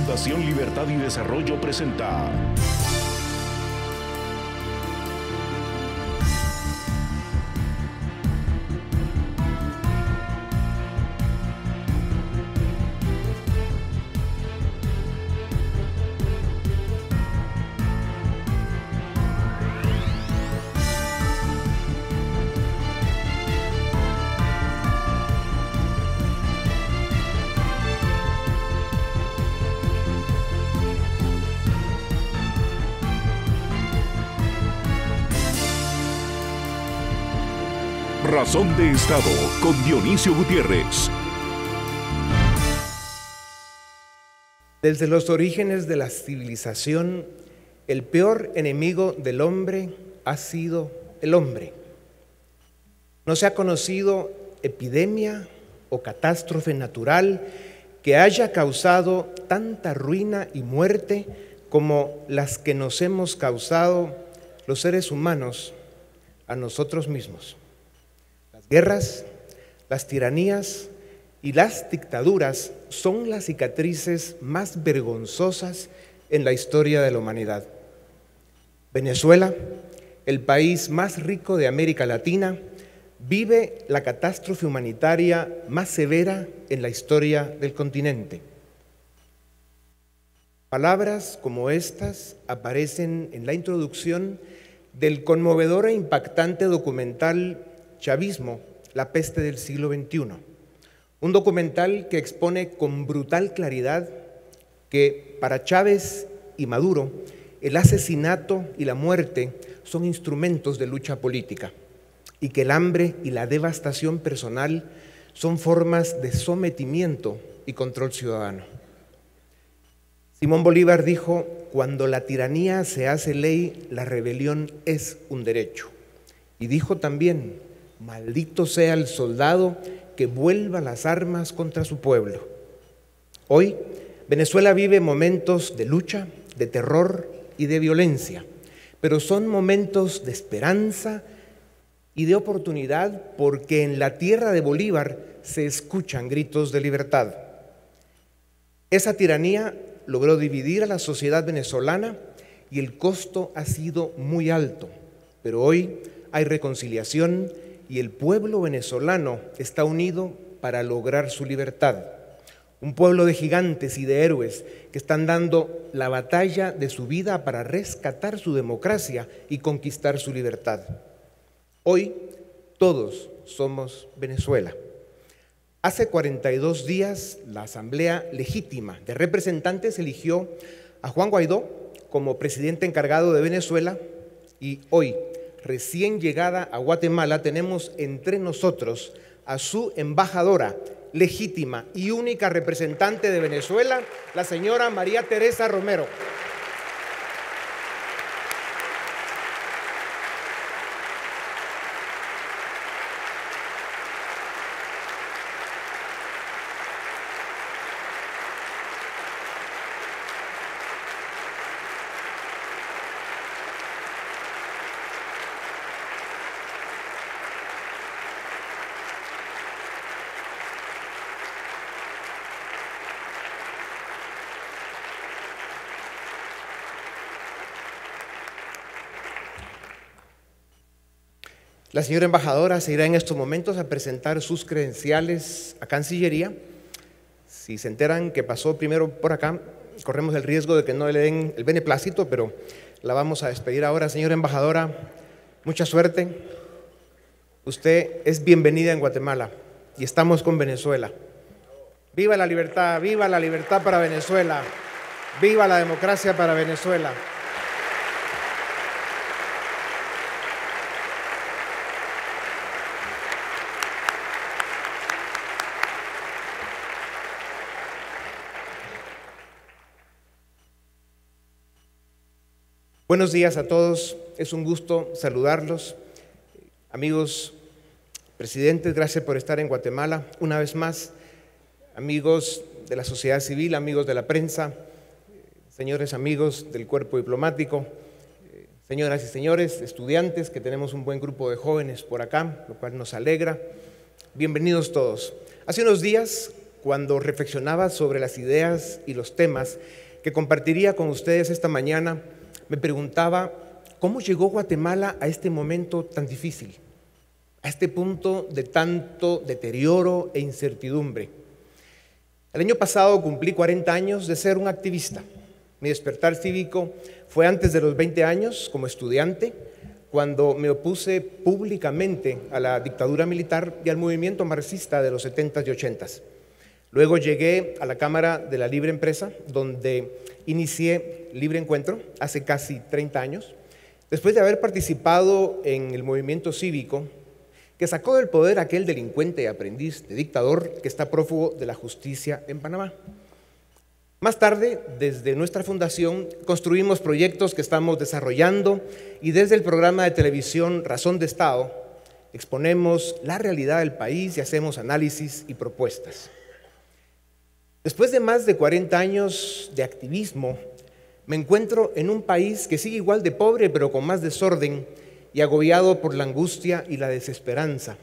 Fundación Libertad y Desarrollo presenta Razón de Estado con Dionisio Gutiérrez. Desde los orígenes de la civilización, el peor enemigo del hombre ha sido el hombre. No se ha conocido epidemia o catástrofe natural que haya causado tanta ruina y muerte como las que nos hemos causado los seres humanos a nosotros mismos. Las guerras, las tiranías y las dictaduras son las cicatrices más vergonzosas en la historia de la humanidad. Venezuela, el país más rico de América Latina, vive la catástrofe humanitaria más severa en la historia del continente. Palabras como estas aparecen en la introducción del conmovedor e impactante documental Chavismo, la peste del siglo XXI. Un documental que expone con brutal claridad que para Chávez y Maduro el asesinato y la muerte son instrumentos de lucha política y que el hambre y la devastación personal son formas de sometimiento y control ciudadano. Simón Bolívar dijo: cuando la tiranía se hace ley, la rebelión es un derecho. Y dijo también: maldito sea el soldado que vuelva las armas contra su pueblo. Hoy, Venezuela vive momentos de lucha, de terror y de violencia, pero son momentos de esperanza y de oportunidad porque en la tierra de Bolívar se escuchan gritos de libertad. Esa tiranía logró dividir a la sociedad venezolana y el costo ha sido muy alto, pero hoy hay reconciliación y el pueblo venezolano está unido para lograr su libertad. Un pueblo de gigantes y de héroes que están dando la batalla de su vida para rescatar su democracia y conquistar su libertad. Hoy todos somos Venezuela. Hace 42 días la Asamblea Legítima de Representantes eligió a Juan Guaidó como presidente encargado de Venezuela y hoy, recién llegada a Guatemala, tenemos entre nosotros a su embajadora legítima y única representante de Venezuela, la señora María Teresa Romero. La señora embajadora se irá en estos momentos a presentar sus credenciales a Cancillería. Si se enteran que pasó primero por acá, corremos el riesgo de que no le den el beneplácito, pero la vamos a despedir ahora. Señora embajadora, mucha suerte. Usted es bienvenida en Guatemala y estamos con Venezuela. ¡Viva la libertad! ¡Viva la libertad para Venezuela! ¡Viva la democracia para Venezuela! Buenos días a todos, es un gusto saludarlos. Amigos presidentes, gracias por estar en Guatemala. Una vez más, amigos de la sociedad civil, amigos de la prensa, señores amigos del cuerpo diplomático, señoras y señores, estudiantes, que tenemos un buen grupo de jóvenes por acá, lo cual nos alegra. Bienvenidos todos. Hace unos días, cuando reflexionaba sobre las ideas y los temas que compartiría con ustedes esta mañana, me preguntaba cómo llegó Guatemala a este momento tan difícil, a este punto de tanto deterioro e incertidumbre. El año pasado cumplí 40 años de ser un activista. Mi despertar cívico fue antes de los 20 años como estudiante, cuando me opuse públicamente a la dictadura militar y al movimiento marxista de los 70s y 80s. Luego llegué a la Cámara de la Libre Empresa, donde inicié Libre Encuentro hace casi 30 años, después de haber participado en el movimiento cívico que sacó del poder a aquel delincuente y aprendiz de dictador que está prófugo de la justicia en Panamá. Más tarde, desde nuestra fundación, construimos proyectos que estamos desarrollando y desde el programa de televisión Razón de Estado exponemos la realidad del país y hacemos análisis y propuestas. Después de más de 40 años de activismo, me encuentro en un país que sigue igual de pobre, pero con más desorden y agobiado por la angustia y la desesperanza,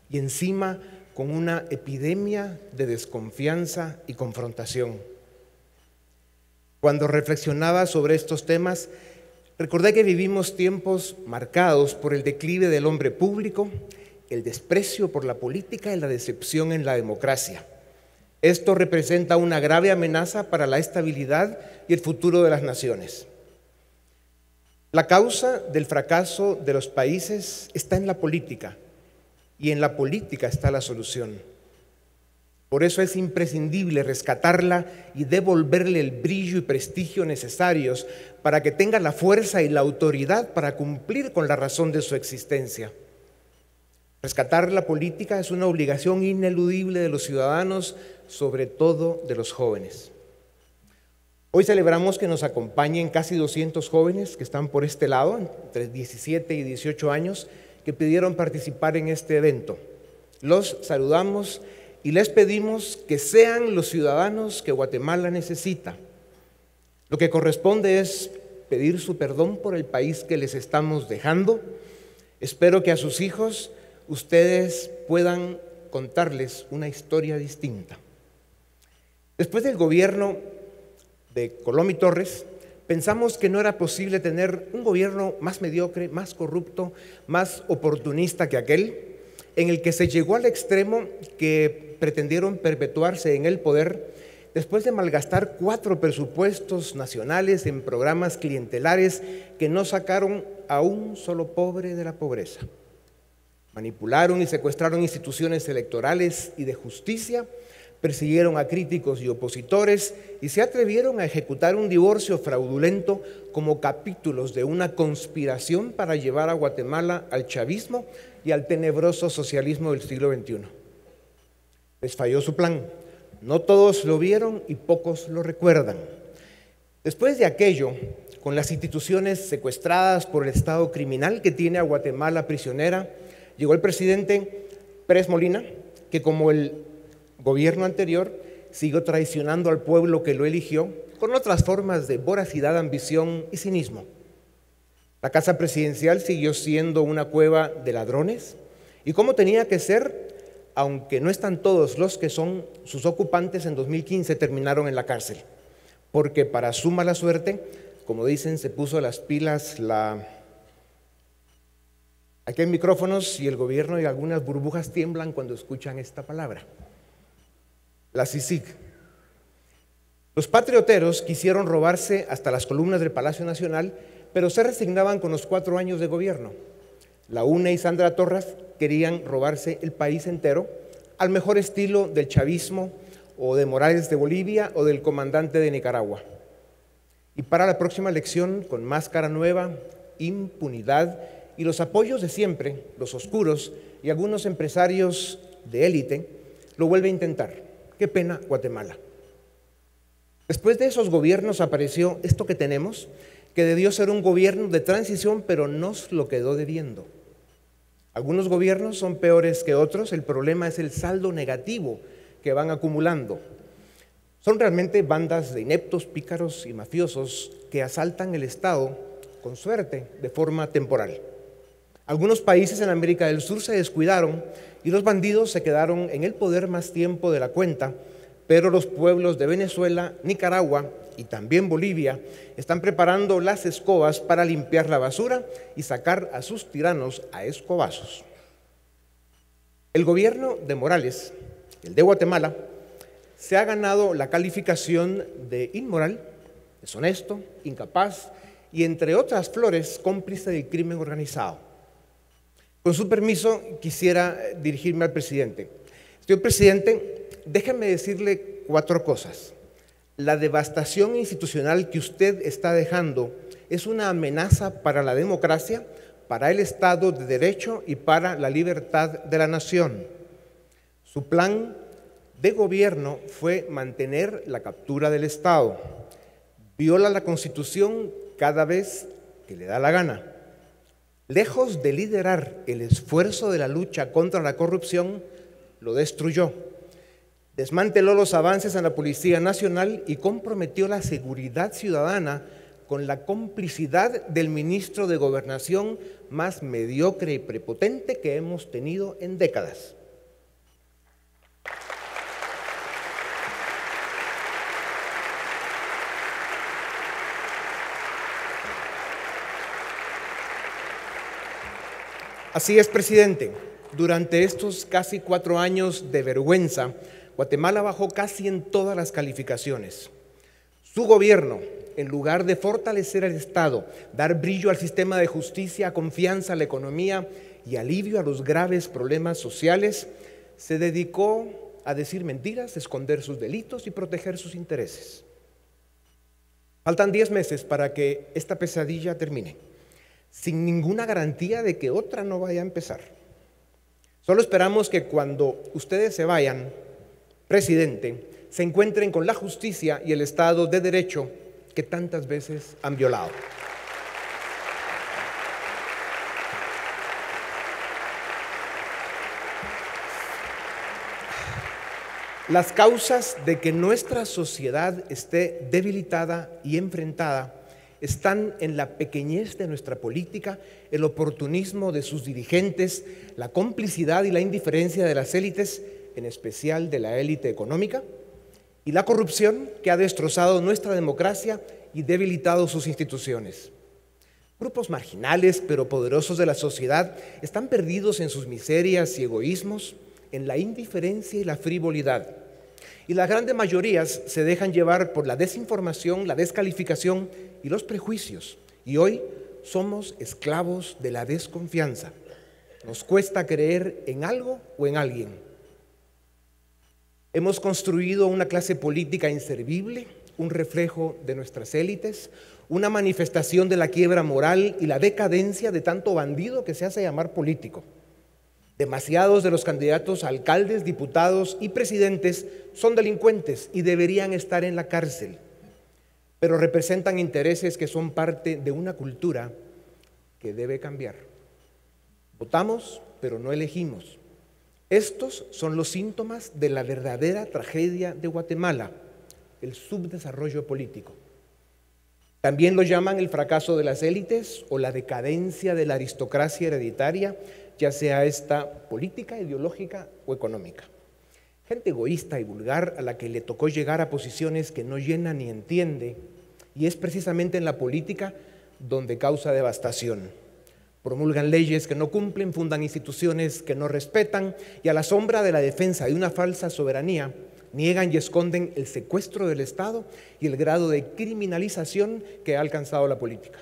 y encima con una epidemia de desconfianza y confrontación. Cuando reflexionaba sobre estos temas, recordé que vivimos tiempos marcados por el declive del hombre público, el desprecio por la política y la decepción en la democracia. Esto representa una grave amenaza para la estabilidad y el futuro de las naciones. La causa del fracaso de los países está en la política, y en la política está la solución. Por eso es imprescindible rescatarla y devolverle el brillo y prestigio necesarios para que tenga la fuerza y la autoridad para cumplir con la razón de su existencia. Rescatar la política es una obligación ineludible de los ciudadanos, sobre todo de los jóvenes. Hoy celebramos que nos acompañen casi 200 jóvenes que están por este lado, entre 17 y 18 años, que pidieron participar en este evento. Los saludamos y les pedimos que sean los ciudadanos que Guatemala necesita. Lo que corresponde es pedir su perdón por el país que les estamos dejando. Espero que a sus hijos ustedes puedan contarles una historia distinta. Después del gobierno de Colom y Torres, pensamos que no era posible tener un gobierno más mediocre, más corrupto, más oportunista que aquel, en el que se llegó al extremo que pretendieron perpetuarse en el poder después de malgastar 4 presupuestos nacionales en programas clientelares que no sacaron a un solo pobre de la pobreza. Manipularon y secuestraron instituciones electorales y de justicia, persiguieron a críticos y opositores y se atrevieron a ejecutar un divorcio fraudulento como capítulos de una conspiración para llevar a Guatemala al chavismo y al tenebroso socialismo del siglo XXI. Les falló su plan. No todos lo vieron y pocos lo recuerdan. Después de aquello, con las instituciones secuestradas por el Estado criminal que tiene a Guatemala prisionera, llegó el presidente Pérez Molina, que como el gobierno anterior siguió traicionando al pueblo que lo eligió con otras formas de voracidad, ambición y cinismo. La casa presidencial siguió siendo una cueva de ladrones y como tenía que ser, aunque no están todos los que son sus ocupantes, en 2015 terminaron en la cárcel, porque para su mala suerte, como dicen, se puso las pilas Aquí hay micrófonos y el gobierno y algunas burbujas tiemblan cuando escuchan esta palabra. La CICIG. Los patrioteros quisieron robarse hasta las columnas del Palacio Nacional, pero se resignaban con los 4 años de gobierno. La UNE y Sandra Torres querían robarse el país entero, al mejor estilo del chavismo o de Morales de Bolivia o del comandante de Nicaragua. Y para la próxima elección, con máscara nueva, impunidad y los apoyos de siempre, los oscuros y algunos empresarios de élite, lo vuelve a intentar. Qué pena Guatemala. Después de esos gobiernos apareció esto que tenemos, que debió ser un gobierno de transición, pero nos lo quedó debiendo. Algunos gobiernos son peores que otros, el problema es el saldo negativo que van acumulando. Son realmente bandas de ineptos, pícaros y mafiosos que asaltan el Estado, con suerte, de forma temporal. Algunos países en América del Sur se descuidaron y los bandidos se quedaron en el poder más tiempo de la cuenta, pero los pueblos de Venezuela, Nicaragua y también Bolivia están preparando las escobas para limpiar la basura y sacar a sus tiranos a escobazos. El gobierno de Morales, el de Guatemala, se ha ganado la calificación de inmoral, deshonesto, incapaz y, entre otras flores, cómplice del crimen organizado. Con su permiso, quisiera dirigirme al presidente. Señor presidente, déjeme decirle 4 cosas. La devastación institucional que usted está dejando es una amenaza para la democracia, para el Estado de Derecho y para la libertad de la nación. Su plan de gobierno fue mantener la captura del Estado. Viola la Constitución cada vez que le da la gana. Lejos de liderar el esfuerzo de la lucha contra la corrupción, lo destruyó. Desmanteló los avances en la Policía Nacional y comprometió la seguridad ciudadana con la complicidad del ministro de Gobernación más mediocre y prepotente que hemos tenido en décadas. Así es, presidente. Durante estos casi 4 años de vergüenza, Guatemala bajó casi en todas las calificaciones. Su gobierno, en lugar de fortalecer el Estado, dar brillo al sistema de justicia, confianza a la economía y alivio a los graves problemas sociales, se dedicó a decir mentiras, esconder sus delitos y proteger sus intereses. Faltan 10 meses para que esta pesadilla termine, sin ninguna garantía de que otra no vaya a empezar. Solo esperamos que cuando ustedes se vayan, presidente, se encuentren con la justicia y el Estado de Derecho que tantas veces han violado. Las causas de que nuestra sociedad esté debilitada y enfrentada están en la pequeñez de nuestra política, el oportunismo de sus dirigentes, la complicidad y la indiferencia de las élites, en especial de la élite económica, y la corrupción que ha destrozado nuestra democracia y debilitado sus instituciones. Grupos marginales pero poderosos de la sociedad están perdidos en sus miserias y egoísmos, en la indiferencia y la frivolidad. Y las grandes mayorías se dejan llevar por la desinformación, la descalificación y los prejuicios. Y hoy somos esclavos de la desconfianza. Nos cuesta creer en algo o en alguien. Hemos construido una clase política inservible, un reflejo de nuestras élites, una manifestación de la quiebra moral y la decadencia de tanto bandido que se hace llamar político. Demasiados de los candidatos a alcaldes, diputados y presidentes son delincuentes y deberían estar en la cárcel, pero representan intereses que son parte de una cultura que debe cambiar. Votamos, pero no elegimos. Estos son los síntomas de la verdadera tragedia de Guatemala, el subdesarrollo político. También lo llaman el fracaso de las élites o la decadencia de la aristocracia hereditaria, ya sea esta política, ideológica o económica. Gente egoísta y vulgar a la que le tocó llegar a posiciones que no llena ni entiende, y es precisamente en la política donde causa devastación. Promulgan leyes que no cumplen, fundan instituciones que no respetan y a la sombra de la defensa de una falsa soberanía niegan y esconden el secuestro del Estado y el grado de criminalización que ha alcanzado la política.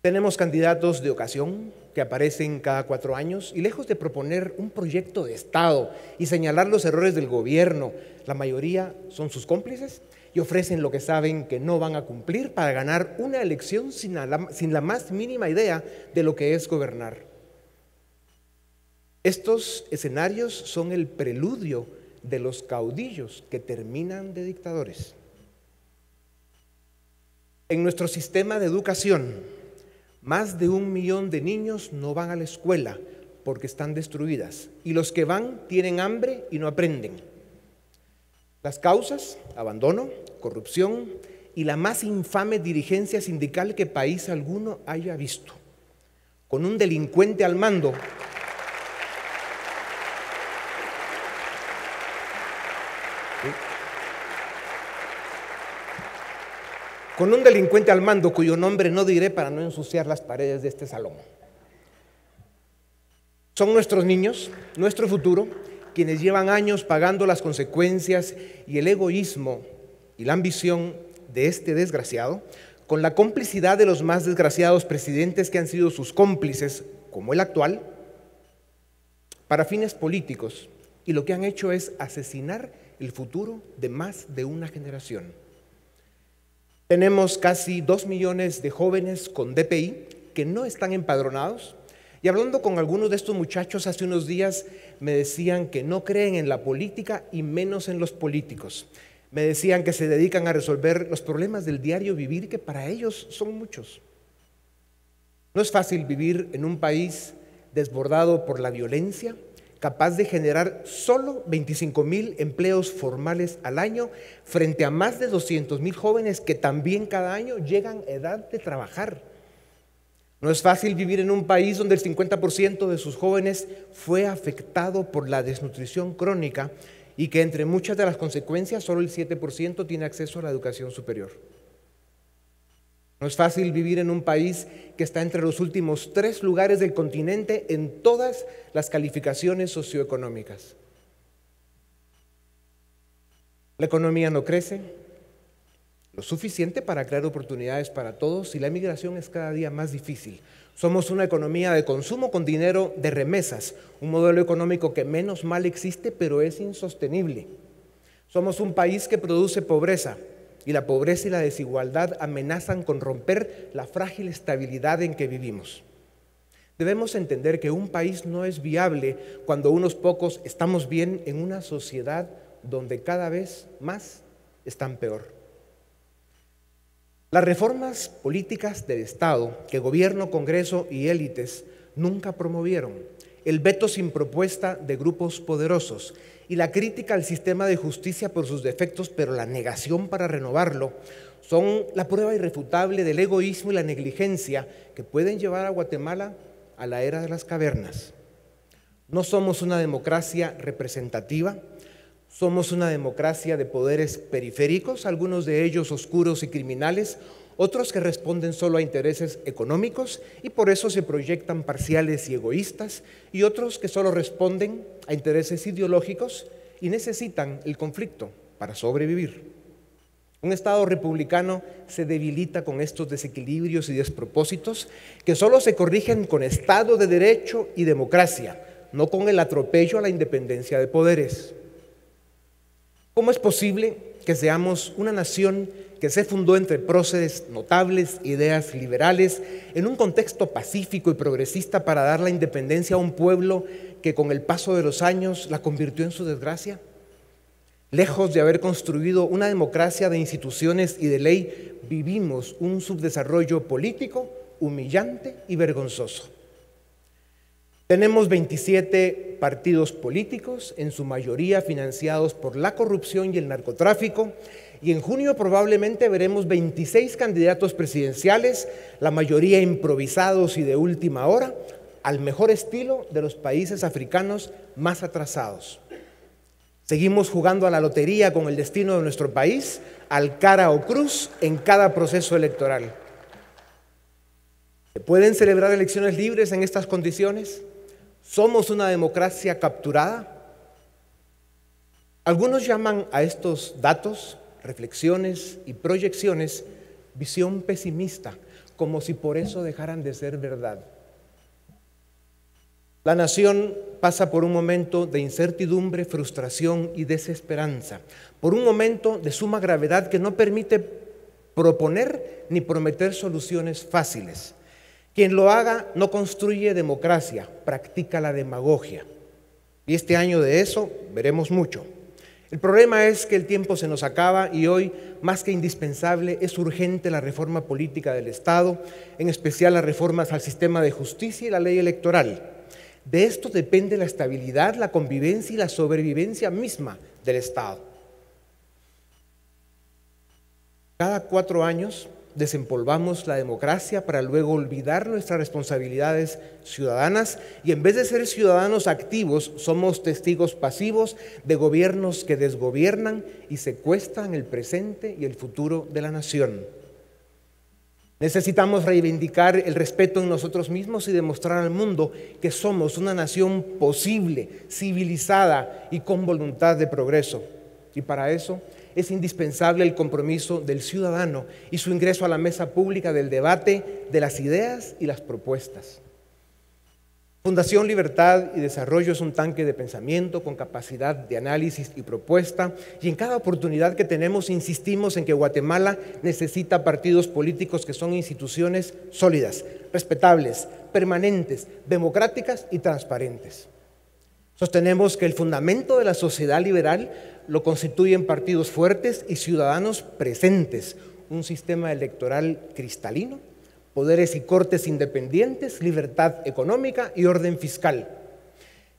Tenemos candidatos de ocasión que aparecen cada 4 años y lejos de proponer un proyecto de Estado y señalar los errores del gobierno, la mayoría son sus cómplices y ofrecen lo que saben que no van a cumplir para ganar una elección sin la más mínima idea de lo que es gobernar. Estos escenarios son el preludio de los caudillos que terminan de dictadores. En nuestro sistema de educación, más de 1 millón de niños no van a la escuela porque están destruidas y los que van tienen hambre y no aprenden. Las causas: abandono, corrupción y la más infame dirigencia sindical que país alguno haya visto. con un delincuente al mando, cuyo nombre no diré para no ensuciar las paredes de este salón. Son nuestros niños, nuestro futuro, quienes llevan años pagando las consecuencias y el egoísmo y la ambición de este desgraciado, con la complicidad de los más desgraciados presidentes que han sido sus cómplices, como el actual, para fines políticos, y lo que han hecho es asesinar el futuro de más de una generación. Tenemos casi 2 millones de jóvenes con DPI que no están empadronados, y hablando con algunos de estos muchachos hace unos días me decían que no creen en la política y menos en los políticos. Me decían que se dedican a resolver los problemas del diario vivir, que para ellos son muchos. No es fácil vivir en un país desbordado por la violencia, capaz de generar solo 25,000 empleos formales al año frente a más de 200,000 jóvenes que también cada año llegan a edad de trabajar. No es fácil vivir en un país donde el 50% de sus jóvenes fue afectado por la desnutrición crónica y que entre muchas de las consecuencias solo el 7% tiene acceso a la educación superior. No es fácil vivir en un país que está entre los últimos 3 lugares del continente en todas las calificaciones socioeconómicas. La economía no crece lo suficiente para crear oportunidades para todos y la migración es cada día más difícil. Somos una economía de consumo con dinero de remesas, un modelo económico que menos mal existe, pero es insostenible. Somos un país que produce pobreza y la pobreza y la desigualdad amenazan con romper la frágil estabilidad en que vivimos. Debemos entender que un país no es viable cuando unos pocos estamos bien en una sociedad donde cada vez más están peor. Las reformas políticas del Estado que gobierno, Congreso y élites nunca promovieron, el veto sin propuesta de grupos poderosos y la crítica al sistema de justicia por sus defectos, pero la negación para renovarlo, son la prueba irrefutable del egoísmo y la negligencia que pueden llevar a Guatemala a la era de las cavernas. No somos una democracia representativa, somos una democracia de poderes periféricos, algunos de ellos oscuros y criminales, otros que responden solo a intereses económicos y por eso se proyectan parciales y egoístas, y otros que solo responden a intereses ideológicos y necesitan el conflicto para sobrevivir. Un Estado republicano se debilita con estos desequilibrios y despropósitos que solo se corrigen con Estado de Derecho y democracia, no con el atropello a la independencia de poderes. ¿Cómo es posible que seamos una nación que se fundó entre próceres notables, ideas liberales, en un contexto pacífico y progresista para dar la independencia a un pueblo que con el paso de los años la convirtió en su desgracia? Lejos de haber construido una democracia de instituciones y de ley, vivimos un subdesarrollo político humillante y vergonzoso. Tenemos 27 partidos políticos, en su mayoría financiados por la corrupción y el narcotráfico, y en junio probablemente veremos 26 candidatos presidenciales, la mayoría improvisados y de última hora, al mejor estilo de los países africanos más atrasados. Seguimos jugando a la lotería con el destino de nuestro país, al cara o cruz en cada proceso electoral. ¿Se pueden celebrar elecciones libres en estas condiciones? ¿Somos una democracia capturada? Algunos llaman a estos datos, reflexiones y proyecciones visión pesimista, como si por eso dejaran de ser verdad. La nación pasa por un momento de incertidumbre, frustración y desesperanza, por un momento de suma gravedad que no permite proponer ni prometer soluciones fáciles. Quien lo haga no construye democracia, practica la demagogia. Y este año de eso veremos mucho. El problema es que el tiempo se nos acaba y hoy, más que indispensable, es urgente la reforma política del Estado, en especial las reformas al sistema de justicia y la ley electoral. De esto depende la estabilidad, la convivencia y la sobrevivencia misma del Estado. Cada 4 años Desempolvamos la democracia para luego olvidar nuestras responsabilidades ciudadanas y en vez de ser ciudadanos activos, somos testigos pasivos de gobiernos que desgobiernan y secuestran el presente y el futuro de la nación. Necesitamos reivindicar el respeto en nosotros mismos y demostrar al mundo que somos una nación posible, civilizada y con voluntad de progreso. Y para eso es indispensable el compromiso del ciudadano y su ingreso a la mesa pública del debate de las ideas y las propuestas. Fundación Libertad y Desarrollo es un tanque de pensamiento con capacidad de análisis y propuesta, y en cada oportunidad que tenemos insistimos en que Guatemala necesita partidos políticos que son instituciones sólidas, respetables, permanentes, democráticas y transparentes. Sostenemos que el fundamento de la sociedad liberal lo constituyen partidos fuertes y ciudadanos presentes, un sistema electoral cristalino, poderes y cortes independientes, libertad económica y orden fiscal.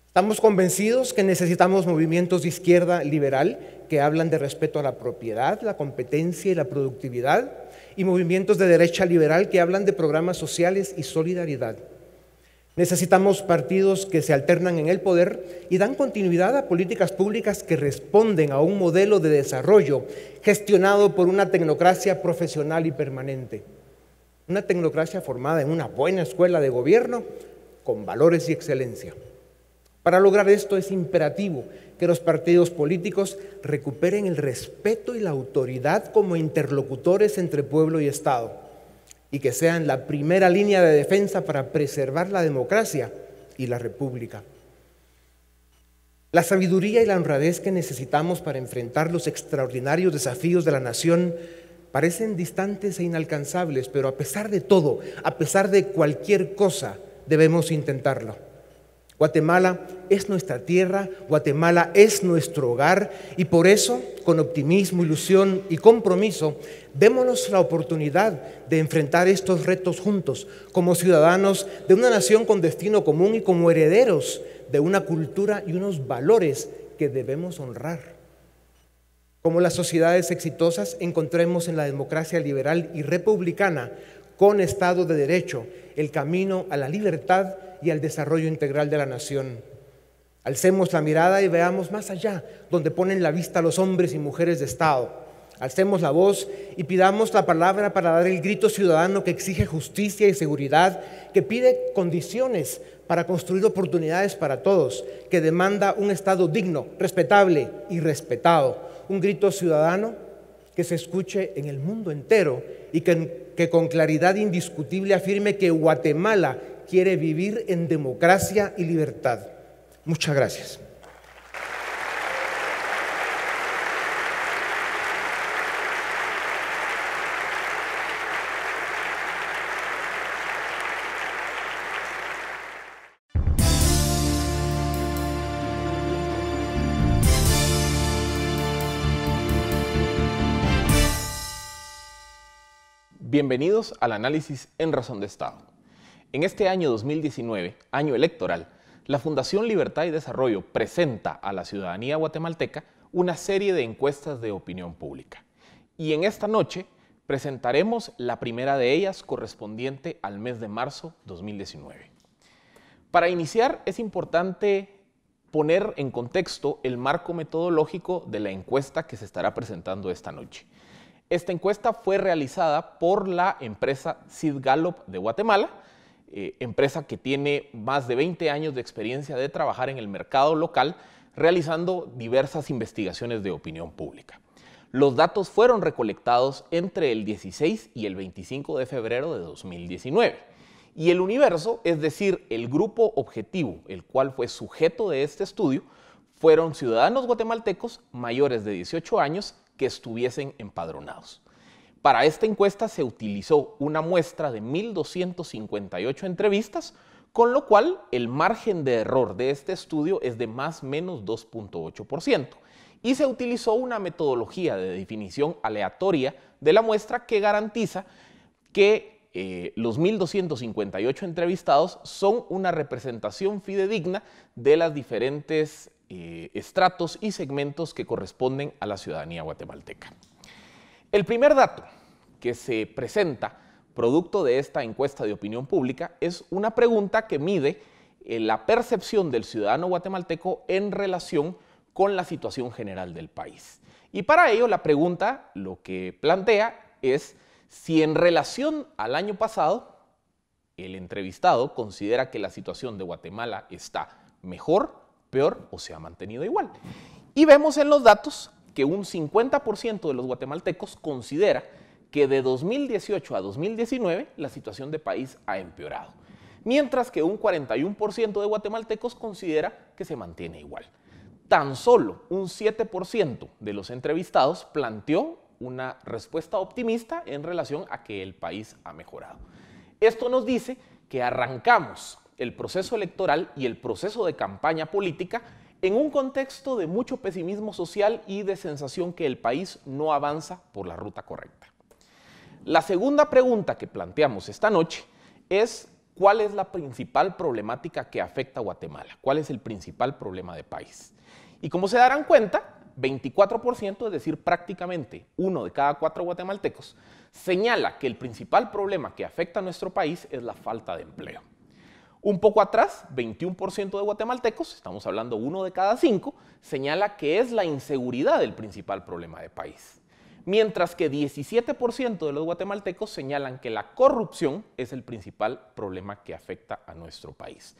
Estamos convencidos que necesitamos movimientos de izquierda liberal que hablan de respeto a la propiedad, la competencia y la productividad, y movimientos de derecha liberal que hablan de programas sociales y solidaridad. Necesitamos partidos que se alternan en el poder y dan continuidad a políticas públicas que responden a un modelo de desarrollo gestionado por una tecnocracia profesional y permanente. Una tecnocracia formada en una buena escuela de gobierno con valores y excelencia. Para lograr esto es imperativo que los partidos políticos recuperen el respeto y la autoridad como interlocutores entre pueblo y Estado y que sean la primera línea de defensa para preservar la democracia y la república. La sabiduría y la honradez que necesitamos para enfrentar los extraordinarios desafíos de la nación parecen distantes e inalcanzables, pero a pesar de todo, a pesar de cualquier cosa, debemos intentarlo. Guatemala es nuestra tierra, Guatemala es nuestro hogar y por eso, con optimismo, ilusión y compromiso, démonos la oportunidad de enfrentar estos retos juntos, como ciudadanos de una nación con destino común y como herederos de una cultura y unos valores que debemos honrar. Como las sociedades exitosas, encontremos en la democracia liberal y republicana, con Estado de Derecho, el camino a la libertad y al desarrollo integral de la nación. Alcemos la mirada y veamos más allá, donde ponen la vista los hombres y mujeres de Estado. Alcemos la voz y pidamos la palabra para dar el grito ciudadano que exige justicia y seguridad, que pide condiciones para construir oportunidades para todos, que demanda un Estado digno, respetable y respetado. Un grito ciudadano que se escuche en el mundo entero y que con claridad indiscutible afirme que Guatemala quiere vivir en democracia y libertad. Muchas gracias. Bienvenidos al análisis en Razón de Estado. En este año 2019, año electoral, la Fundación Libertad y Desarrollo presenta a la ciudadanía guatemalteca una serie de encuestas de opinión pública. Y en esta noche presentaremos la primera de ellas correspondiente al mes de marzo 2019. Para iniciar es importante poner en contexto el marco metodológico de la encuesta que se estará presentando esta noche. Esta encuesta fue realizada por la empresa Sid Gallup de Guatemala, empresa que tiene más de 20 años de experiencia de trabajar en el mercado local, realizando diversas investigaciones de opinión pública. Los datos fueron recolectados entre el 16 y el 25 de febrero de 2019. Y el universo, es decir, el grupo objetivo, el cual fue sujeto de este estudio, fueron ciudadanos guatemaltecos mayores de 18 años que estuviesen empadronados. Para esta encuesta se utilizó una muestra de 1.258 entrevistas, con lo cual el margen de error de este estudio es de más o menos 2.8%. Y se utilizó una metodología de definición aleatoria de la muestra que garantiza que los 1.258 entrevistados son una representación fidedigna de las diferentes estratos y segmentos que corresponden a la ciudadanía guatemalteca. El primer dato que se presenta producto de esta encuesta de opinión pública es una pregunta que mide la percepción del ciudadano guatemalteco en relación con la situación general del país. Y para ello la pregunta lo que plantea es si en relación al año pasado el entrevistado considera que la situación de Guatemala está mejor, peor o se ha mantenido igual. Y vemos en los datos que un 50% de los guatemaltecos considera que de 2018 a 2019 la situación del país ha empeorado, mientras que un 41% de guatemaltecos considera que se mantiene igual. Tan solo un 7% de los entrevistados planteó una respuesta optimista en relación a que el país ha mejorado. Esto nos dice que arrancamos el proceso electoral y el proceso de campaña política en un contexto de mucho pesimismo social y de sensación que el país no avanza por la ruta correcta. La segunda pregunta que planteamos esta noche es ¿cuál es la principal problemática que afecta a Guatemala? ¿Cuál es el principal problema de país? Y como se darán cuenta, 24%, es decir, prácticamente 1 de cada 4 guatemaltecos, señala que el principal problema que afecta a nuestro país es la falta de empleo. Un poco atrás, 21% de guatemaltecos, estamos hablando 1 de cada 5, señala que es la inseguridad el principal problema de país. Mientras que 17% de los guatemaltecos señalan que la corrupción es el principal problema que afecta a nuestro país.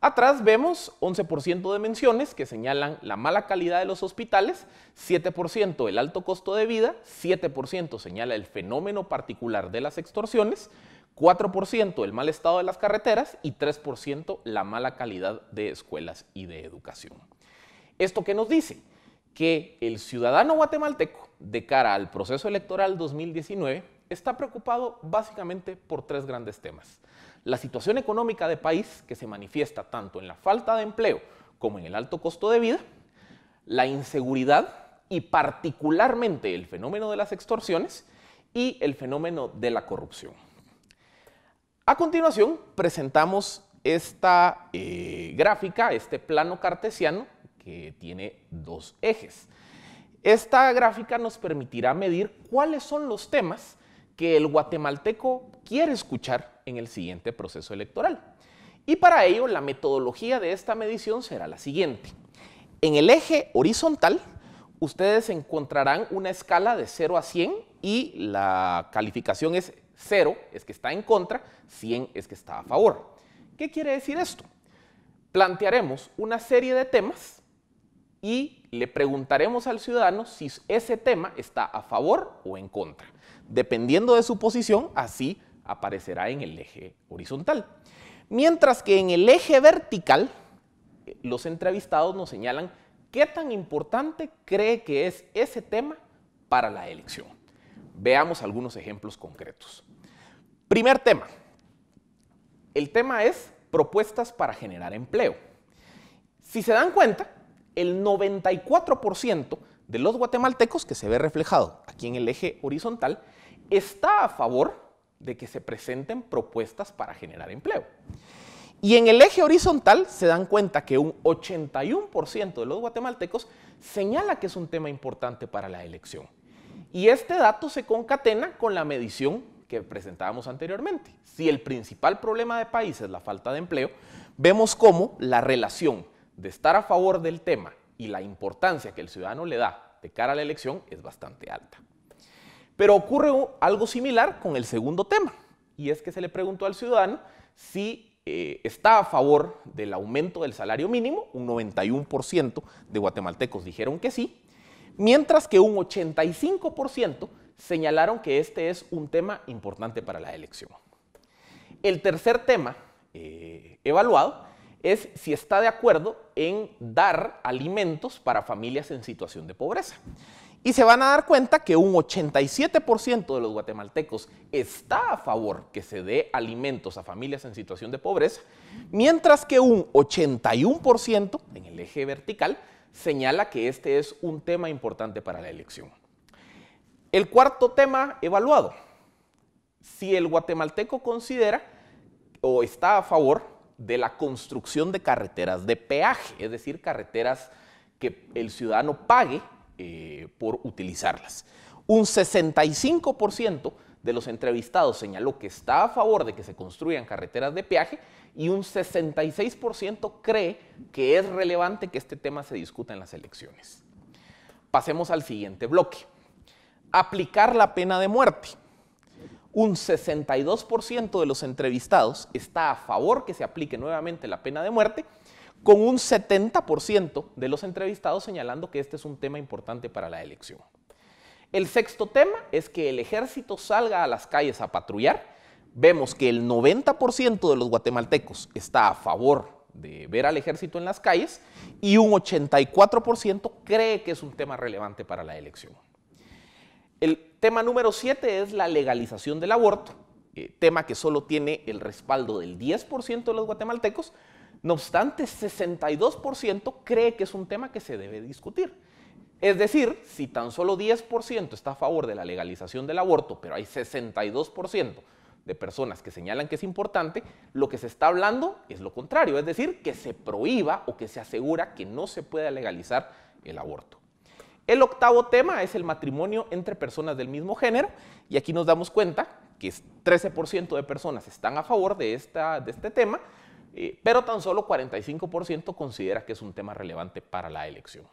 Atrás vemos 11% de menciones que señalan la mala calidad de los hospitales, 7% el alto costo de vida, 7% señala el fenómeno particular de las extorsiones, 4% el mal estado de las carreteras y 3% la mala calidad de escuelas y de educación. ¿Esto qué nos dice? Que el ciudadano guatemalteco, de cara al proceso electoral 2019, está preocupado básicamente por 3 grandes temas. La situación económica del país, que se manifiesta tanto en la falta de empleo como en el alto costo de vida, la inseguridad y particularmente el fenómeno de las extorsiones y el fenómeno de la corrupción. A continuación, presentamos esta gráfica, este plano cartesiano que tiene 2 ejes. Esta gráfica nos permitirá medir cuáles son los temas que el guatemalteco quiere escuchar en el siguiente proceso electoral. Y para ello, la metodología de esta medición será la siguiente. En el eje horizontal, ustedes encontrarán una escala de 0 a 100 y la calificación es 0, es que está en contra, 100 es que está a favor. ¿Qué quiere decir esto? Plantearemos una serie de temas y le preguntaremos al ciudadano si ese tema está a favor o en contra. Dependiendo de su posición, así aparecerá en el eje horizontal. Mientras que en el eje vertical, los entrevistados nos señalan qué tan importante cree que es ese tema para la elección. Veamos algunos ejemplos concretos. Primer tema. El tema es propuestas para generar empleo. Si se dan cuenta, el 94% de los guatemaltecos, que se ve reflejado aquí en el eje horizontal, está a favor de que se presenten propuestas para generar empleo. Y en el eje horizontal se dan cuenta que un 81% de los guatemaltecos señala que es un tema importante para la elección. Y este dato se concatena con la medición que presentábamos anteriormente. Si el principal problema de país es la falta de empleo, vemos cómo la relación de estar a favor del tema y la importancia que el ciudadano le da de cara a la elección es bastante alta. Pero ocurre algo similar con el segundo tema, y es que se le preguntó al ciudadano si está a favor del aumento del salario mínimo. Un 91% de guatemaltecos dijeron que sí, mientras que un 85% señalaron que este es un tema importante para la elección. El tercer tema evaluado es si está de acuerdo en dar alimentos para familias en situación de pobreza. Y se van a dar cuenta que un 87% de los guatemaltecos está a favor que se dé alimentos a familias en situación de pobreza, mientras que un 81% en el eje vertical señala que este es un tema importante para la elección. El cuarto tema evaluado, si el guatemalteco considera o está a favor de la construcción de carreteras de peaje, es decir, carreteras que el ciudadano pague por utilizarlas. Un 65% de los entrevistados señaló que está a favor de que se construyan carreteras de peaje y un 66% cree que es relevante que este tema se discuta en las elecciones. Pasemos al siguiente bloque. Aplicar la pena de muerte. Un 62% de los entrevistados está a favor que se aplique nuevamente la pena de muerte, con un 70% de los entrevistados señalando que este es un tema importante para la elección. El sexto tema es que el ejército salga a las calles a patrullar. Vemos que el 90% de los guatemaltecos está a favor de ver al ejército en las calles y un 84% cree que es un tema relevante para la elección. El tema número 7 es la legalización del aborto, tema que solo tiene el respaldo del 10% de los guatemaltecos. No obstante, 62% cree que es un tema que se debe discutir. Es decir, si tan solo 10% está a favor de la legalización del aborto, pero hay 62% de personas que señalan que es importante, lo que se está hablando es lo contrario, es decir, que se prohíba o que se asegura que no se pueda legalizar el aborto. El octavo tema es el matrimonio entre personas del mismo género, y aquí nos damos cuenta que 13% de personas están a favor de este tema, pero tan solo 45% considera que es un tema relevante para la elección.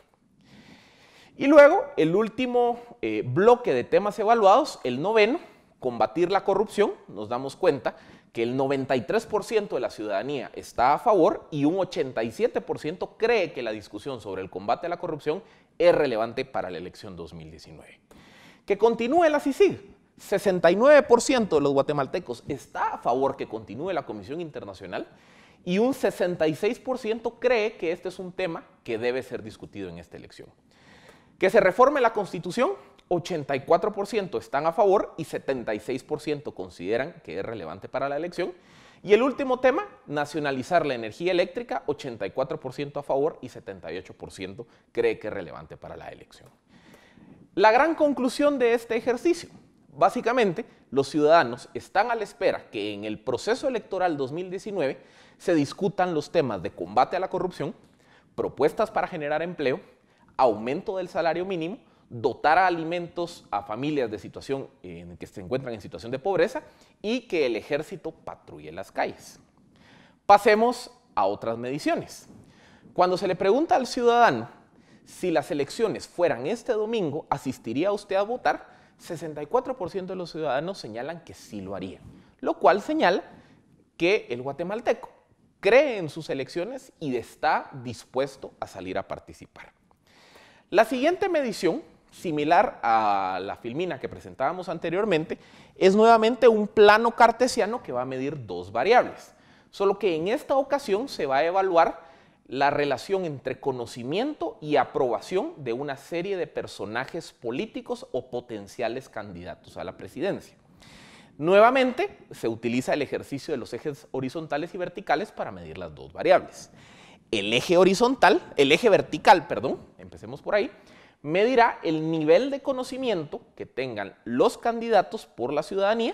Y luego, el último bloque de temas evaluados, el noveno, combatir la corrupción. Nos damos cuenta que el 93% de la ciudadanía está a favor y un 87% cree que la discusión sobre el combate a la corrupción es relevante para la elección 2019. Que continúe la CICIG. 69% de los guatemaltecos está a favor que continúe la Comisión Internacional y un 66% cree que este es un tema que debe ser discutido en esta elección. Que se reforme la Constitución, 84% están a favor y 76% consideran que es relevante para la elección. Y el último tema, nacionalizar la energía eléctrica, 84% a favor y 78% cree que es relevante para la elección. La gran conclusión de este ejercicio, básicamente, los ciudadanos están a la espera que en el proceso electoral 2019 se discutan los temas de combate a la corrupción, propuestas para generar empleo, aumento del salario mínimo, dotar a alimentos a familias que se encuentran en situación de pobreza y que el ejército patrulle las calles. Pasemos a otras mediciones. Cuando se le pregunta al ciudadano si las elecciones fueran este domingo, ¿asistiría usted a votar? 64% de los ciudadanos señalan que sí lo harían, lo cual señala que el guatemalteco cree en sus elecciones y está dispuesto a salir a participar. La siguiente medición, similar a la filmina que presentábamos anteriormente, es nuevamente un plano cartesiano que va a medir dos variables, solo que en esta ocasión se va a evaluar la relación entre conocimiento y aprobación de una serie de personajes políticos o potenciales candidatos a la presidencia. Nuevamente, se utiliza el ejercicio de los ejes horizontales y verticales para medir las dos variables. El eje vertical, empecemos por ahí, medirá el nivel de conocimiento que tengan los candidatos por la ciudadanía,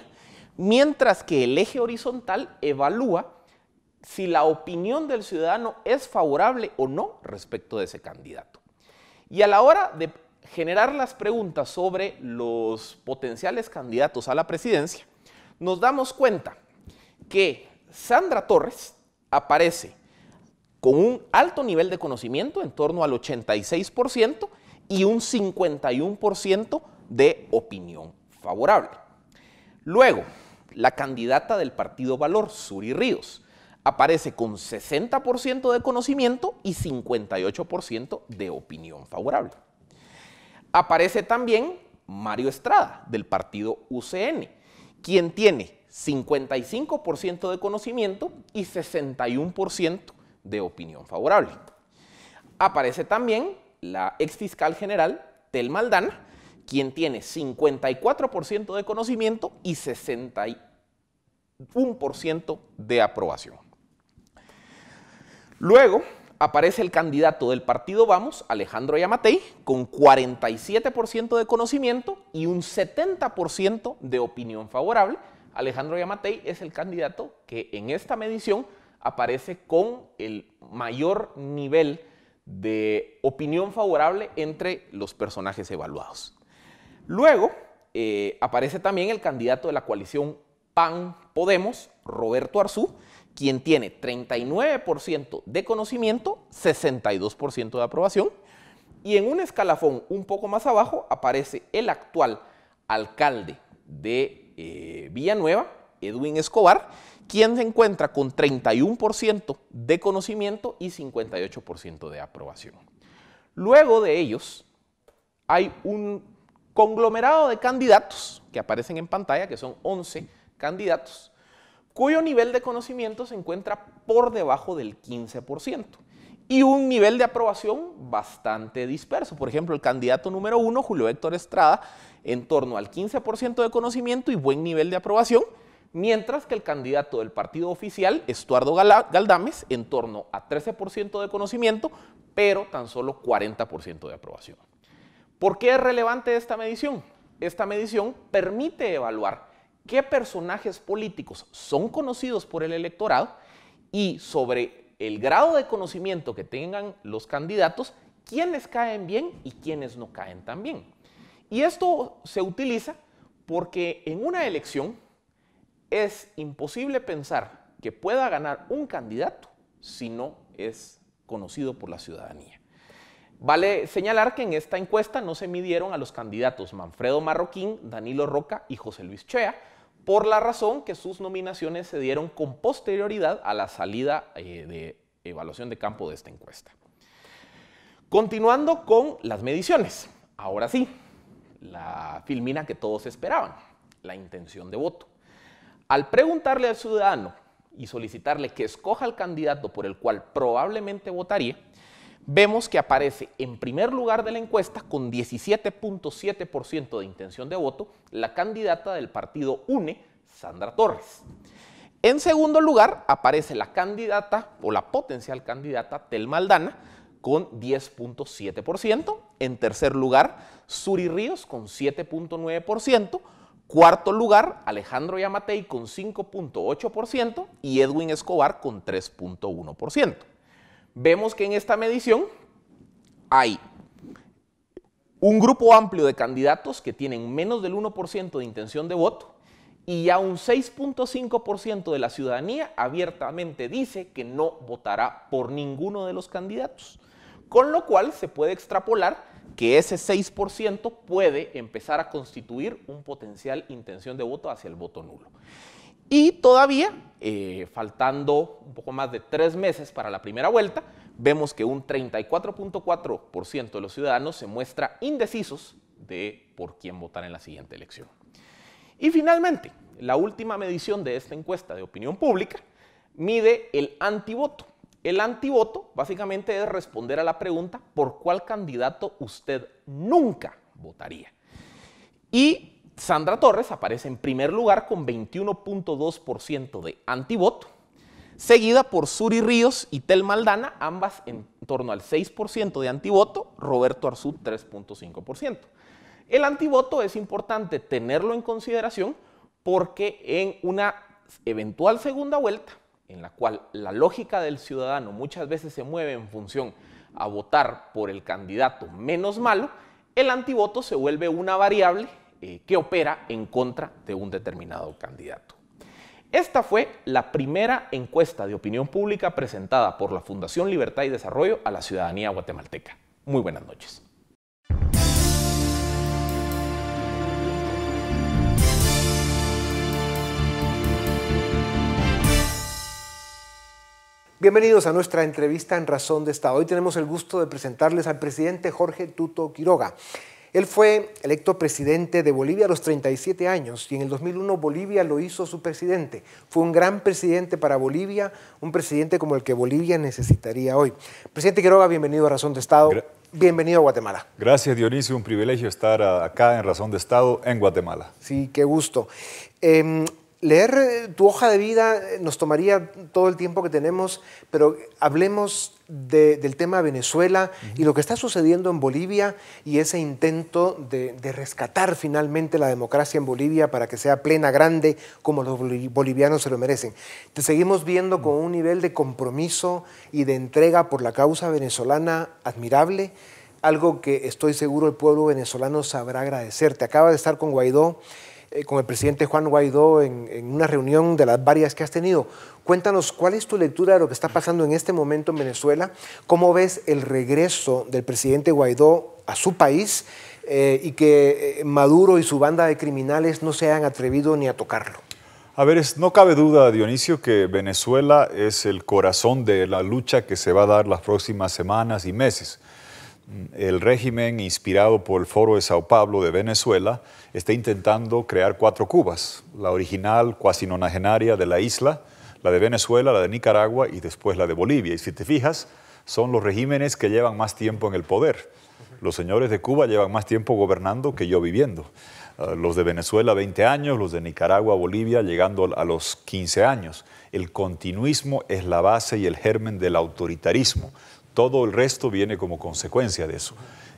mientras que el eje horizontal evalúa si la opinión del ciudadano es favorable o no respecto de ese candidato. Y a la hora de generar las preguntas sobre los potenciales candidatos a la presidencia, nos damos cuenta que Sandra Torres aparece con un alto nivel de conocimiento, en torno al 86%, y un 51% de opinión favorable. Luego, la candidata del Partido Valor, Suri Ríos, aparece con 60% de conocimiento y 58% de opinión favorable. Aparece también Mario Estrada, del partido UCN, quien tiene 55% de conocimiento y 61% de opinión favorable. Aparece también la exfiscal general Telma Aldana, quien tiene 54% de conocimiento y 61% de aprobación. Luego aparece el candidato del partido Vamos, Alejandro Yamatei, con 47% de conocimiento y un 70% de opinión favorable. Alejandro Yamatei es el candidato que en esta medición aparece con el mayor nivel de opinión favorable entre los personajes evaluados. Luego aparece también el candidato de la coalición PAN-Podemos, Roberto Arzú, quien tiene 39% de conocimiento, 62% de aprobación, y en un escalafón un poco más abajo aparece el actual alcalde de Villanueva, Edwin Escobar, quien se encuentra con 31% de conocimiento y 58% de aprobación. Luego de ellos hay un conglomerado de candidatos que aparecen en pantalla, que son 11 candidatos, cuyo nivel de conocimiento se encuentra por debajo del 15% y un nivel de aprobación bastante disperso. Por ejemplo, el candidato número 1, Julio Héctor Estrada, en torno al 15% de conocimiento y buen nivel de aprobación, mientras que el candidato del partido oficial, Estuardo Galdames, en torno a 13% de conocimiento, pero tan solo 40% de aprobación. ¿Por qué es relevante esta medición? Esta medición permite evaluar qué personajes políticos son conocidos por el electorado y sobre el grado de conocimiento que tengan los candidatos, quiénes caen bien y quiénes no caen tan bien. Y esto se utiliza porque en una elección es imposible pensar que pueda ganar un candidato si no es conocido por la ciudadanía. Vale señalar que en esta encuesta no se midieron a los candidatos Manfredo Marroquín, Danilo Roca y José Luis Chea, por la razón que sus nominaciones se dieron con posterioridad a la salida de evaluación de campo de esta encuesta. Continuando con las mediciones, ahora sí, la filmina que todos esperaban, la intención de voto. Al preguntarle al ciudadano y solicitarle que escoja el candidato por el cual probablemente votaría, vemos que aparece en primer lugar de la encuesta con 17.7% de intención de voto la candidata del partido UNE, Sandra Torres. En segundo lugar aparece la candidata o la potencial candidata Telma Aldana con 10.7%. En tercer lugar, Suri Ríos con 7.9%. Cuarto lugar, Alejandro Yamatei con 5.8% y Edwin Escobar con 3.1%. Vemos que en esta medición hay un grupo amplio de candidatos que tienen menos del 1% de intención de voto y ya un 6.5% de la ciudadanía abiertamente dice que no votará por ninguno de los candidatos, con lo cual se puede extrapolar que ese 6% puede empezar a constituir un potencial intención de voto hacia el voto nulo. Y todavía, faltando un poco más de 3 meses para la primera vuelta, vemos que un 34.4% de los ciudadanos se muestra indecisos de por quién votar en la siguiente elección. Y finalmente, la última medición de esta encuesta de opinión pública mide el antivoto. El antivoto básicamente es responder a la pregunta ¿por cuál candidato usted nunca votaría? Y Sandra Torres aparece en primer lugar con 21.2% de antivoto, seguida por Suri Ríos y Telma Aldana, ambas en torno al 6% de antivoto, Roberto Arzú 3.5%. El antivoto es importante tenerlo en consideración porque en una eventual segunda vuelta, en la cual la lógica del ciudadano muchas veces se mueve en función a votar por el candidato menos malo, el antivoto se vuelve una variable que opera en contra de un determinado candidato. Esta fue la primera encuesta de opinión pública presentada por la Fundación Libertad y Desarrollo a la ciudadanía guatemalteca. Muy buenas noches. Bienvenidos a nuestra entrevista en Razón de Estado. Hoy tenemos el gusto de presentarles al presidente Jorge Tuto Quiroga. Él fue electo presidente de Bolivia a los 37 años y en el 2001 Bolivia lo hizo su presidente. Fue un gran presidente para Bolivia, un presidente como el que Bolivia necesitaría hoy. Presidente Quiroga, bienvenido a Razón de Estado. Bienvenido a Guatemala. Gracias, Dionisio. Un privilegio estar acá en Razón de Estado en Guatemala. Sí, qué gusto. Leer tu hoja de vida nos tomaría todo el tiempo que tenemos, pero hablemos del tema Venezuela y lo que está sucediendo en Bolivia y ese intento de rescatar finalmente la democracia en Bolivia para que sea plena, grande, como los bolivianos se lo merecen. Te seguimos viendo con un nivel de compromiso y de entrega por la causa venezolana admirable, algo que estoy seguro el pueblo venezolano sabrá agradecerte. Acaba de estar con Guaidó, con el presidente Juan Guaidó en una reunión de las varias que has tenido. Cuéntanos, ¿cuál es tu lectura de lo que está pasando en este momento en Venezuela? ¿Cómo ves el regreso del presidente Guaidó a su país y que Maduro y su banda de criminales no se hayan atrevido ni a tocarlo? A ver, no cabe duda, Dionisio, que Venezuela es el corazón de la lucha que se va a dar las próximas semanas y meses. El régimen, inspirado por el Foro de Sao Paulo de Venezuela, está intentando crear 4 Cubas, la original, cuasi nonagenaria de la isla, la de Venezuela, la de Nicaragua y después la de Bolivia. Y si te fijas, son los regímenes que llevan más tiempo en el poder. Los señores de Cuba llevan más tiempo gobernando que yo viviendo. Los de Venezuela 20 años, los de Nicaragua, Bolivia llegando a los 15 años. El continuismo es la base y el germen del autoritarismo. Todo el resto viene como consecuencia de eso.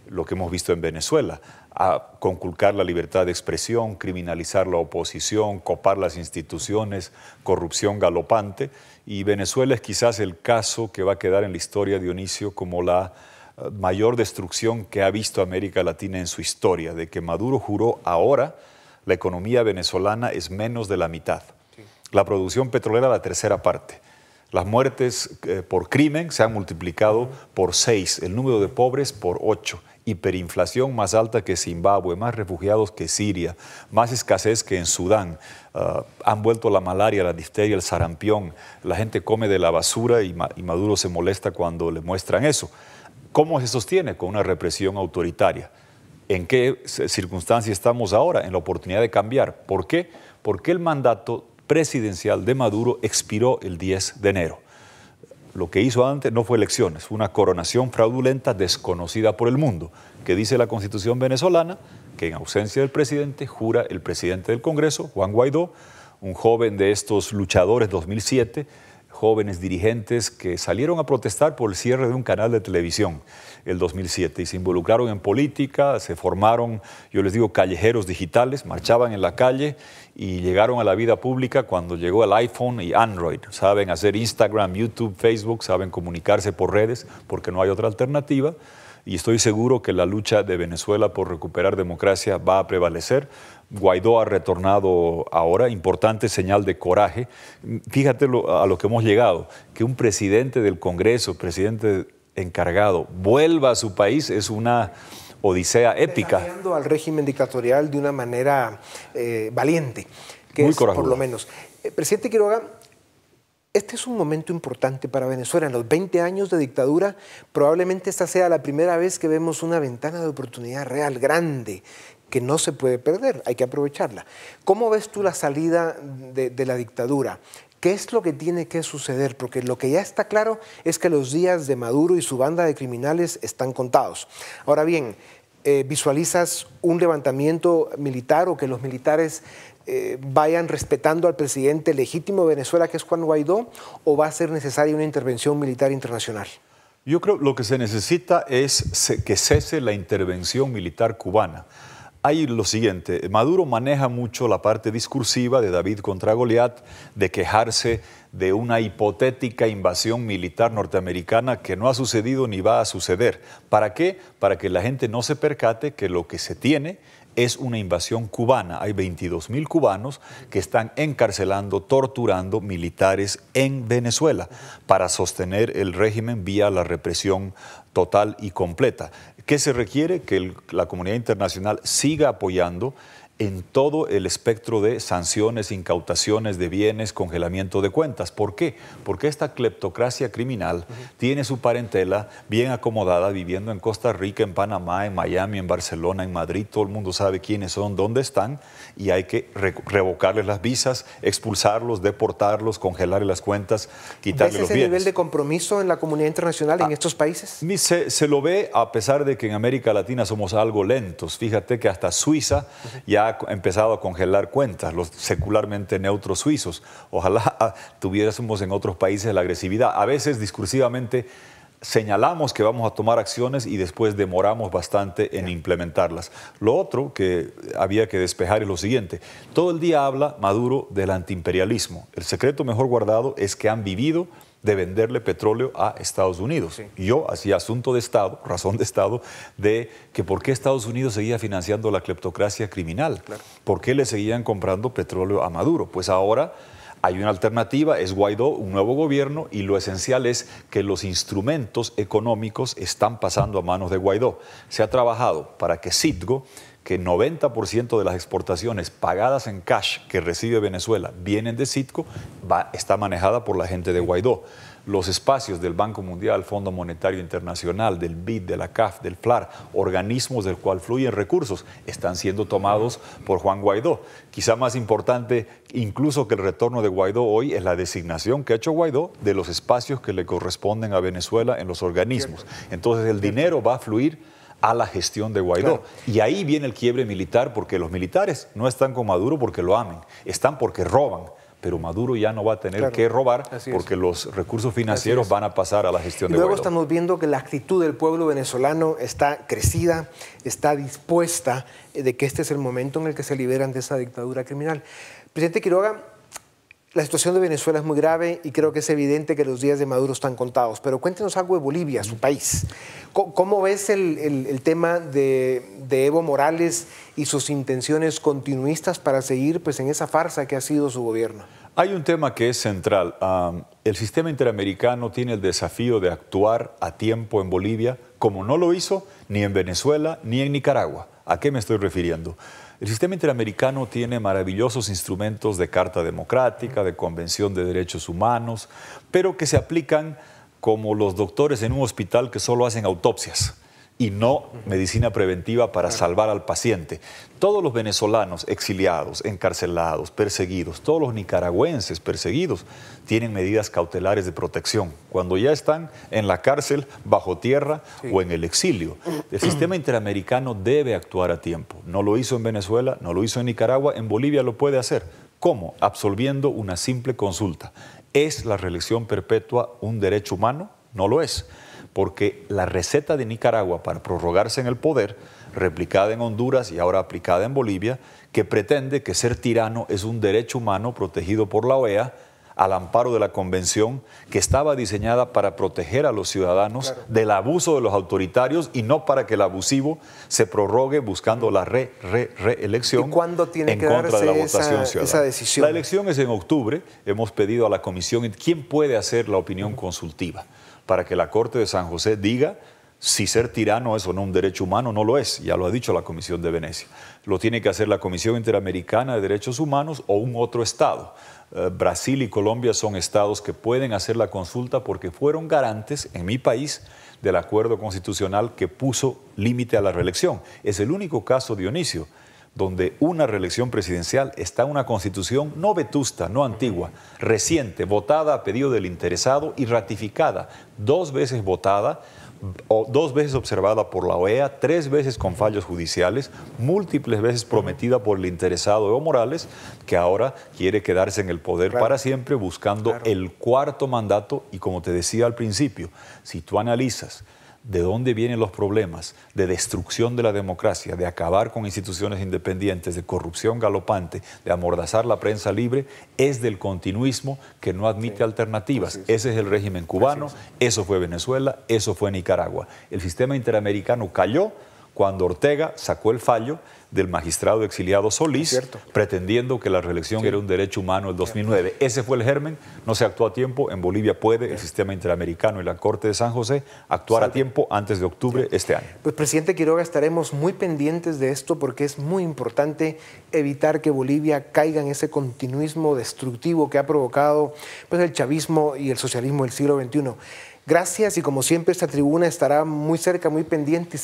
Lo que hemos visto en Venezuela, a conculcar la libertad de expresión, criminalizar la oposición, copar las instituciones, corrupción galopante. Y Venezuela es quizás el caso que va a quedar en la historia, Dionisio, como la mayor destrucción que ha visto América Latina en su historia, de que Maduro juró ahora la economía venezolana es menos de la mitad. Sí. La producción petrolera la tercera parte. Las muertes por crimen se han multiplicado por 6, el número de pobres por 8, hiperinflación más alta que Zimbabue, más refugiados que Siria, más escasez que en Sudán. Han vuelto la malaria, la difteria, el sarampión. La gente come de la basura y Maduro se molesta cuando le muestran eso. ¿Cómo se sostiene? Con una represión autoritaria. ¿En qué circunstancia estamos ahora? En la oportunidad de cambiar. ¿Por qué? Porque el mandato presidencial de Maduro expiró el 10 de enero. Lo que hizo antes no fue elecciones, fue una coronación fraudulenta desconocida por el mundo, que dice la Constitución venezolana que en ausencia del presidente jura el presidente del Congreso, Juan Guaidó, un joven de estos luchadores 2007, jóvenes dirigentes que salieron a protestar por el cierre de un canal de televisión el 2007 y se involucraron en política, se formaron, yo les digo, callejeros digitales, marchaban en la calle y llegaron a la vida pública cuando llegó el iPhone y Android. Saben hacer Instagram, YouTube, Facebook, saben comunicarse por redes porque no hay otra alternativa. Y estoy seguro que la lucha de Venezuela por recuperar democracia va a prevalecer. Guaidó ha retornado ahora, importante señal de coraje. Fíjate a lo que hemos llegado, que un presidente del Congreso, presidente encargado, vuelva a su país es una odisea épica. Desafiando al régimen dictatorial de una manera valiente, que muy es corajuda. Por lo menos. Presidente Quiroga, este es un momento importante para Venezuela. En los 20 años de dictadura, probablemente esta sea la primera vez que vemos una ventana de oportunidad real, grande, que no se puede perder, hay que aprovecharla. ¿Cómo ves tú la salida de la dictadura? ¿Qué es lo que tiene que suceder? Porque lo que ya está claro es que los días de Maduro y su banda de criminales están contados. Ahora bien, ¿visualizas un levantamiento militar o que los militares vayan respetando al presidente legítimo de Venezuela, que es Juan Guaidó, o va a ser necesaria una intervención militar internacional? Yo creo que lo que se necesita es que cese la intervención militar cubana. Hay lo siguiente, Maduro maneja mucho la parte discursiva de David contra Goliat, de quejarse de una hipotética invasión militar norteamericana que no ha sucedido ni va a suceder. ¿Para qué? Para que la gente no se percate que lo que se tiene es una invasión cubana. Hay 22.000 cubanos que están encarcelando, torturando militares en Venezuela para sostener el régimen vía la represión total y completa. ¿Qué se requiere? Que la comunidad internacional siga apoyando en todo el espectro de sanciones, incautaciones de bienes, congelamiento de cuentas. ¿Por qué? Porque esta cleptocracia criminal tiene su parentela bien acomodada, viviendo en Costa Rica, en Panamá, en Miami, en Barcelona, en Madrid. Todo el mundo sabe quiénes son, dónde están, y hay que revocarles las visas, expulsarlos, deportarlos, congelarles las cuentas, quitarles los bienes. ¿Ves ese nivel de compromiso en la comunidad internacional en estos países? Se lo ve, a pesar de que en América Latina somos algo lentos. Fíjate que hasta Suiza ya ha empezado a congelar cuentas, los secularmente neutros suizos. Ojalá tuviésemos en otros países la agresividad. A veces discursivamente señalamos que vamos a tomar acciones y después demoramos bastante en implementarlas. Lo otro que había que despejar es lo siguiente. Todo el día habla Maduro del antiimperialismo. El secreto mejor guardado es que han vivido de venderle petróleo a Estados Unidos. Sí. Yo hacía asunto de Estado, razón de Estado, de que por qué Estados Unidos seguía financiando la cleptocracia criminal, Claro. por qué le seguían comprando petróleo a Maduro. Pues ahora hay una alternativa, es Guaidó, un nuevo gobierno, y lo esencial es que los instrumentos económicos están pasando a manos de Guaidó. Se ha trabajado para que Citgo, que 90% de las exportaciones pagadas en cash que recibe Venezuela vienen de Citgo, está manejada por la gente de Guaidó. Los espacios del Banco Mundial, Fondo Monetario Internacional, del BID, de la CAF, del FLAR, organismos del cual fluyen recursos, están siendo tomados por Juan Guaidó. Quizá más importante, incluso que el retorno de Guaidó hoy, es la designación que ha hecho Guaidó de los espacios que le corresponden a Venezuela en los organismos. Entonces el dinero va a fluir a la gestión de Guaidó. Claro. Y ahí viene el quiebre militar, porque los militares no están con Maduro porque lo amen, están porque roban. Pero Maduro ya no va a tener que robar porque los recursos financieros van a pasar a la gestión de Guaidó. Luego estamos viendo que la actitud del pueblo venezolano está crecida, está dispuesta de que este es el momento en el que se liberan de esa dictadura criminal. Presidente Quiroga, la situación de Venezuela es muy grave y creo que es evidente que los días de Maduro están contados, pero cuéntenos algo de Bolivia, su país. ¿Cómo ves el tema de Evo Morales y sus intenciones continuistas para seguir pues, en esa farsa que ha sido su gobierno? Hay un tema que es central. El sistema interamericano tiene el desafío de actuar a tiempo en Bolivia, como no lo hizo ni en Venezuela ni en Nicaragua. ¿A qué me estoy refiriendo? El sistema interamericano tiene maravillosos instrumentos de Carta Democrática, de Convención de Derechos Humanos, pero que se aplican como los doctores en un hospital que solo hacen autopsias y no medicina preventiva para salvar al paciente. Todos los venezolanos exiliados, encarcelados, perseguidos, todos los nicaragüenses perseguidos tienen medidas cautelares de protección cuando ya están en la cárcel, bajo tierra o en el exilio. El sistema interamericano debe actuar a tiempo. No lo hizo en Venezuela, no lo hizo en Nicaragua, en Bolivia lo puede hacer. ¿Cómo? Absolviendo una simple consulta. ¿Es la reelección perpetua un derecho humano? No lo es, porque la receta de Nicaragua para prorrogarse en el poder, replicada en Honduras y ahora aplicada en Bolivia, que pretende que ser tirano es un derecho humano protegido por la OEA al amparo de la Convención, que estaba diseñada para proteger a los ciudadanos del abuso de los autoritarios y no para que el abusivo se prorrogue buscando la reelección. ¿Y cuándo tiene en que contra darse de la votación ciudadana? esa decisión? La elección es en octubre. Hemos pedido a la Comisión, ¿quién puede hacer la opinión consultiva? Para que la Corte de San José diga si ser tirano es o no un derecho humano. No lo es, ya lo ha dicho la Comisión de Venecia. Lo tiene que hacer la Comisión Interamericana de Derechos Humanos o un otro estado. Brasil y Colombia son estados que pueden hacer la consulta porque fueron garantes en mi país del acuerdo constitucional que puso límite a la reelección. Es el único caso, Dionisio, donde una reelección presidencial está en una constitución no vetusta, no antigua, reciente, votada a pedido del interesado y ratificada, 2 veces votada, o 2 veces observada por la OEA, 3 veces con fallos judiciales, múltiples veces prometida por el interesado Evo Morales, que ahora quiere quedarse en el poder para siempre buscando el 4º mandato. Y como te decía al principio, si tú analizas de dónde vienen los problemas de destrucción de la democracia, de acabar con instituciones independientes, de corrupción galopante, de amordazar la prensa libre, es del continuismo que no admite alternativas. Ese es el régimen cubano, eso fue Venezuela, eso fue Nicaragua. El sistema interamericano cayó cuando Ortega sacó el fallo del magistrado exiliado Solís, pretendiendo que la reelección era un derecho humano en el 2009. Ese fue el germen, no se actuó a tiempo. En Bolivia puede el sistema interamericano y la Corte de San José actuar a tiempo antes de octubre este año. Pues, presidente Quiroga, estaremos muy pendientes de esto porque es muy importante evitar que Bolivia caiga en ese continuismo destructivo que ha provocado pues, el chavismo y el socialismo del siglo XXI. Gracias, y como siempre esta tribuna estará muy cerca, muy pendiente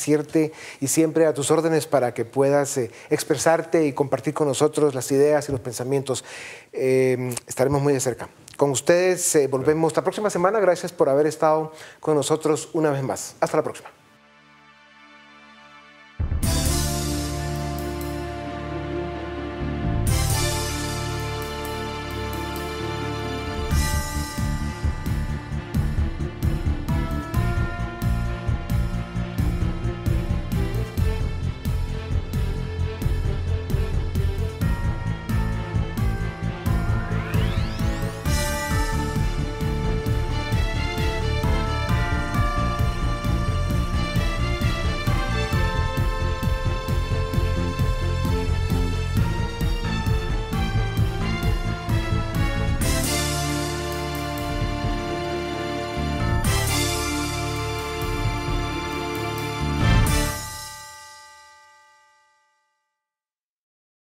y siempre a tus órdenes para que puedas expresarte y compartir con nosotros las ideas y los pensamientos. Estaremos muy de cerca. Con ustedes volvemos la próxima semana. Gracias por haber estado con nosotros una vez más. Hasta la próxima.